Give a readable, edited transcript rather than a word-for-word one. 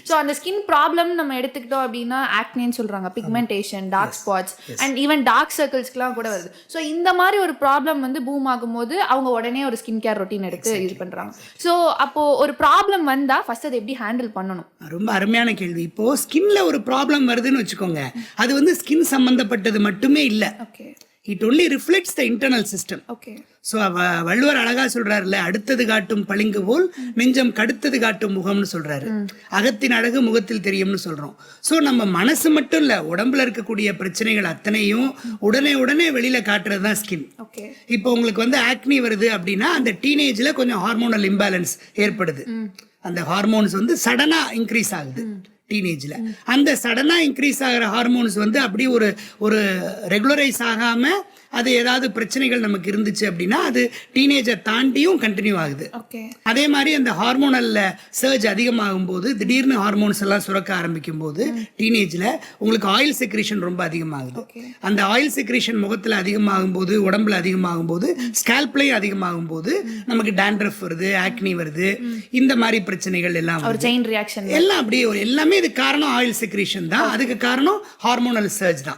So அந்த skin problem நம்ம எடுத்துக்கிட்டோம் அப்படின்னா ஆக்னேன்னு சொல்றாங்க, pigmentation, dark spots and even dark சர்க்கிள்ஸ்க்குலாம் கூட வருது. ஸோ இந்த மாதிரி ஒரு ப்ராப்ளம் வந்து பூம் ஆகும்போது அவங்க உடனே ஒரு ஸ்கின் கேர் ரொட்டீன் எடுத்து இது பண்றாங்க. ஸோ அப்போ ஒரு ப்ராப்ளம் வந்தா ஃபர்ஸ்ட் அதை எப்படி ஹேண்டில் பண்ணணும்? ரொம்ப அருமையான கேள்வி. இப்போ ஸ்கின்ல ஒரு ப்ராப்ளம் வருதுன்னு வச்சுக்கோங்க, அது வந்து ஸ்கின் சம்பந்தப்பட்டது மட்டுமே இல்லை. Okay. It only reflects the internal system. Okay. So Valluvar அழகா சொல்றாருல்ல, அடுத்தது காட்டும் பளிங்கு போல் நெஞ்சம் கடுத்தது காட்டும் முகம்னு சொல்றாரு. அகத்தின் அழகு முகத்தில் தெரியும்னு சொல்றோம். ஸோ நம்ம மனசு மட்டும் இல்ல, உடம்புல இருக்கக்கூடிய பிரச்சனைகள் அத்தனையும் உடனே வெளியில காட்டுறது தான் ஸ்கின். இப்போ உங்களுக்கு வந்து ஆக்னி வருது அப்படின்னா அந்த டீனேஜ்ல கொஞ்சம் ஹார்மோனல் இம்பேலன்ஸ் ஏற்படுது. அந்த ஹார்மோன்ஸ் வந்து சடனா இன்க்ரீஸ் ஆகுது டீனேஜ்ல. அந்த சடனா இன்க்ரீஸ் ஆகிற ஹார்மோன்ஸ் வந்து அப்படி ஒரு ரெகுலரைஸ் ஆகாம அது ஏதாவது பிரச்சனைகள் நமக்கு இருந்துச்சு அப்படின்னா அது டீனேஜை தாண்டியும் கண்டினியூ ஆகுது. அதே மாதிரி அந்த ஹார்மோனல்ல சர்ஜ் அதிகமாகும் போது, திடீர்னு ஹார்மோன்ஸ் எல்லாம் சுரக்க ஆரம்பிக்கும் போது டீனேஜ்ல உங்களுக்கு ஆயில் செக்ரீஷன் ரொம்ப அதிகமாகுது. அந்த ஆயில் செக்ரீஷன் முகத்துல அதிகமாகும் போது, உடம்புல அதிகமாகும் போது, ஸ்கேல்ப்லயும் அதிகமாகும் போது நமக்கு டாண்ட்ரஃப் வருது, ஆக்னி வருது, இந்த மாதிரி பிரச்சனைகள் எல்லாம் செயின் ரியாக்ஷன் எல்லாம் அப்படியே எல்லாமே இது காரணம் ஆயில் செக்ரீஷன் தான். அதுக்கு காரணம் ஹார்மோனல் சர்ஜ் தான்.